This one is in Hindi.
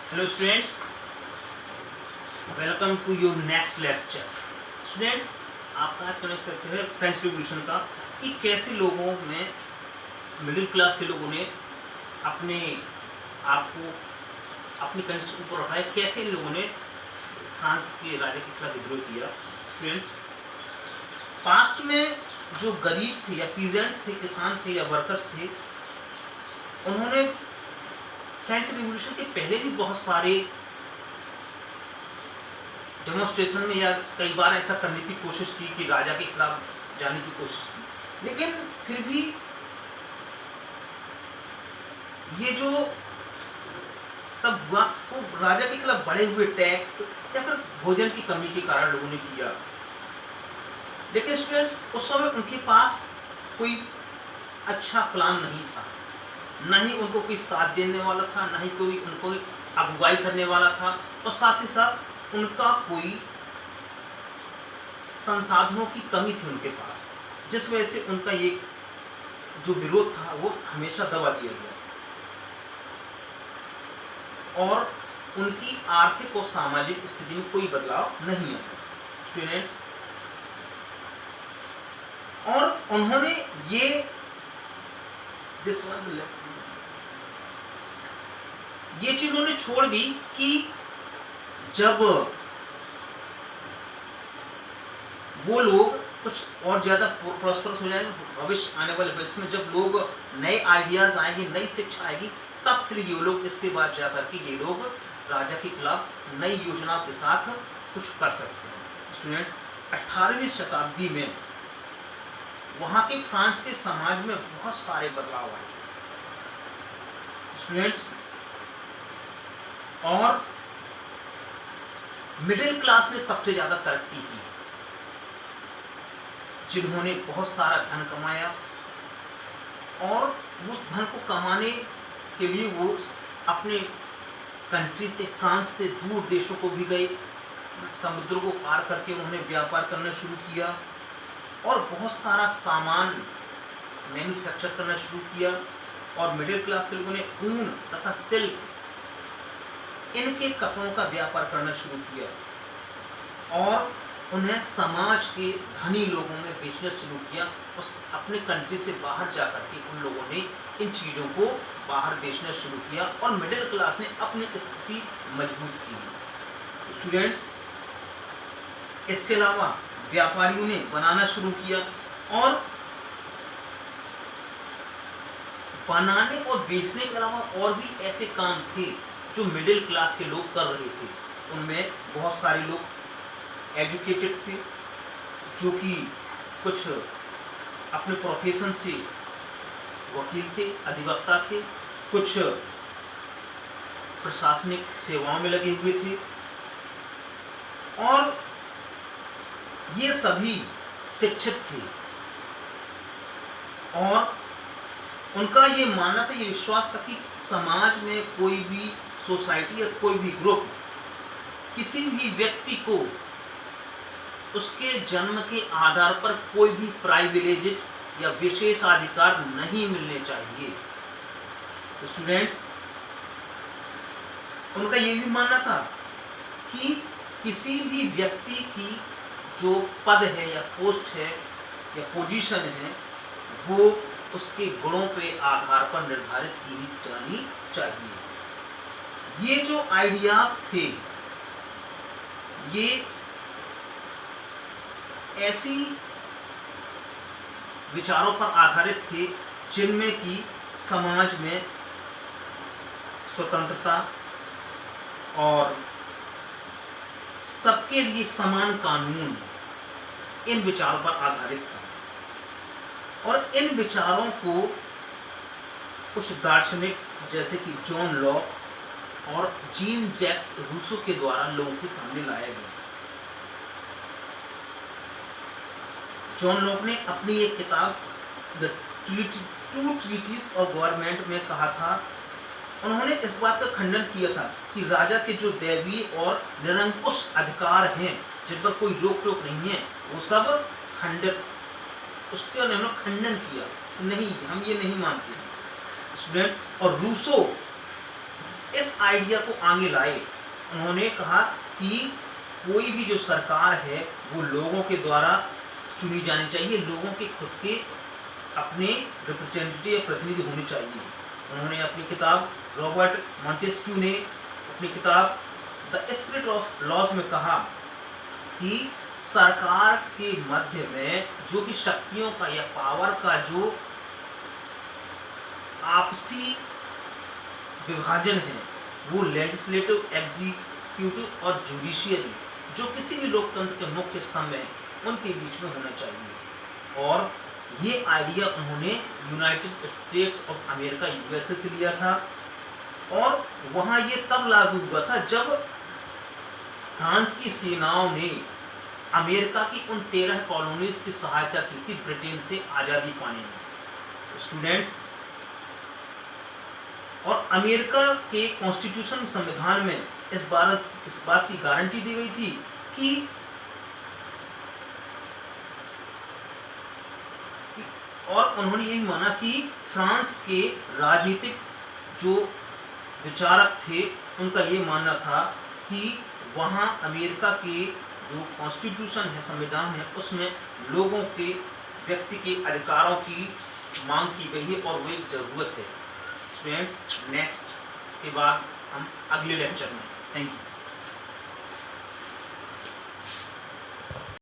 Hello students, welcome to your next lecture. Students, आपका आज का नेक्स्ट लेक्चर है फ्रेंच रिवॉल्यूशन का कि कैसे लोगों में मिडिल क्लास के लोगों ने अपने आप को अपनी कंडीशन ऊपर रखा है, कैसे इन लोगों ने फ्रांस के राजा के खिलाफ विद्रोह किया। स्टूडेंट्स, पास्ट में जो गरीब थे या पीजेंट्स थे, किसान थे या वर्कर्स थे, उन्होंने फ्रेंच रिवॉल्यूशन के पहले भी बहुत सारे डेमोन्स्ट्रेशन में या कई बार ऐसा करने की कोशिश की कि राजा के खिलाफ जाने की कोशिश की, लेकिन फिर भी ये जो सब हुआ वो राजा के खिलाफ बढ़े हुए टैक्स या फिर भोजन की कमी के कारण लोगों ने किया। लेकिन स्टूडेंट्स, उस समय उनके पास कोई अच्छा प्लान नहीं था, ना ही उनको कोई साथ देने वाला था, ना ही कोई उनको अगुवाई करने वाला था, और साथ ही साथ उनका कोई संसाधनों की कमी थी उनके पास, जिस वजह से उनका ये जो विरोध था वो हमेशा दबा दिया गया और उनकी आर्थिक और सामाजिक स्थिति में कोई बदलाव नहीं आया। स्टूडेंट्स, और उन्होंने ये चीज उन्होंने छोड़ दी कि जब वो लोग कुछ और ज्यादा प्रॉस्परस हो जाएंगे भविष्य, आने वाले भविष्य में जब लोग नए आइडियाज आएंगे, नई शिक्षा आएगी, तब फिर ये लोग इसके बाद जाकर के ये लोग राजा के खिलाफ नई योजनाओं के साथ कुछ कर सकते हैं। स्टूडेंट्स, 18वीं शताब्दी में वहां के फ्रांस के समाज में बहुत सारे बदलाव आए। स्टूडेंट्स, और मिडिल क्लास ने सबसे ज्यादा तरक्की की, जिन्होंने बहुत सारा धन कमाया और उस धन को कमाने के लिए वो अपने कंट्री से, फ्रांस से दूर देशों को भी गए, समुद्र को पार करके उन्होंने व्यापार करना शुरू किया और बहुत सारा सामान मैन्युफैक्चर करना शुरू किया। और मिडिल क्लास के लोगों ने ऊन तथा सिल्क, इनके कपड़ों का व्यापार करना शुरू किया और उन्हें समाज के धनी लोगों में बेचना शुरू किया। उस अपने कंट्री से बाहर जाकर के उन लोगों ने इन चीज़ों को बाहर बेचना शुरू किया और मिडिल क्लास ने अपनी स्थिति मजबूत की। स्टूडेंट्स, इसके अलावा व्यापारियों ने बनाना शुरू किया और बनाने और बेचने के अलावा और भी ऐसे काम थे जो मिडिल क्लास के लोग कर रहे थे। उनमें बहुत सारे लोग एजुकेटेड थे, जो कि कुछ अपने प्रोफेशन से वकील थे, अधिवक्ता थे, कुछ प्रशासनिक सेवाओं में लगे हुए थे, और ये सभी शिक्षित थे। और उनका ये मानना था, ये विश्वास था कि समाज में कोई भी सोसाइटी या कोई भी ग्रुप किसी भी व्यक्ति को उसके जन्म के आधार पर कोई भी प्राइविलेजेस या विशेषाधिकार नहीं मिलने चाहिए। तो स्टूडेंट्स, उनका ये भी मानना था कि किसी भी व्यक्ति की जो पद है या पोस्ट है या पोजीशन है वो उसके गुणों पे आधार पर निर्धारित की जानी चाहिए। ये जो आइडियाज थे ये ऐसी विचारों पर आधारित थे जिनमें कि समाज में स्वतंत्रता और सबके लिए समान कानून, इन विचारों पर आधारित था। और इन विचारों को कुछ दार्शनिक जैसे कि जॉन लॉक और जीन जैक्स रूसो के द्वारा लोगों के सामने लाया गया। जॉन लॉक ने अपनी एक किताब the two treatises of government में कहा था, उन्होंने इस बात का खंडन किया था कि राजा के जो दैवीय और निरंकुश अधिकार हैं, जिन पर कोई रोक टोक नहीं है, वो सब खंडित, उसके उन्होंने खंडन किया, नहीं हम ये नहीं मानते। स्टूडेंट, और रूसो इस आइडिया को आगे लाए। उन्होंने कहा कि कोई भी जो सरकार है वो लोगों के द्वारा चुनी जानी चाहिए, लोगों के खुद के अपने रिप्रेजेंटेटिव या प्रतिनिधि होने चाहिए। उन्होंने अपनी किताब, रॉबर्ट मॉन्टेस्क्यू ने अपनी किताब द स्पिरिट ऑफ लॉज में कहा कि सरकार के मध्य में जो भी शक्तियों का या पावर का जो आपसी विभाजन है वो लेजिस्लेटिव, एग्जीक्यूटिव और जुडिशियरी जो किसी भी लोकतंत्र के मुख्य स्तंभ हैं उनके बीच में होना चाहिए। और ये आइडिया उन्होंने United states of America, USA से लिया था और वहाँ ये तब लागू हुआ था जब फ्रांस की सेनाओं ने अमेरिका की उन 13 कॉलोनीज की सहायता की थी ब्रिटेन से आज़ादी पाने में। स्टूडेंट्स, और अमेरिका के कॉन्स्टिट्यूशन संविधान में इस बात की गारंटी दी गई थी कि और उन्होंने यही माना कि फ्रांस के राजनीतिक जो विचारक थे उनका ये मानना था कि वहाँ अमेरिका के जो कॉन्स्टिट्यूशन है, संविधान है, उसमें लोगों के व्यक्ति के अधिकारों की मांग की गई है और वो एक ज़रूरत है। स्टूडेंट्स, नेक्स्ट इसके बाद हम अगले लेक्चर में। Thank you.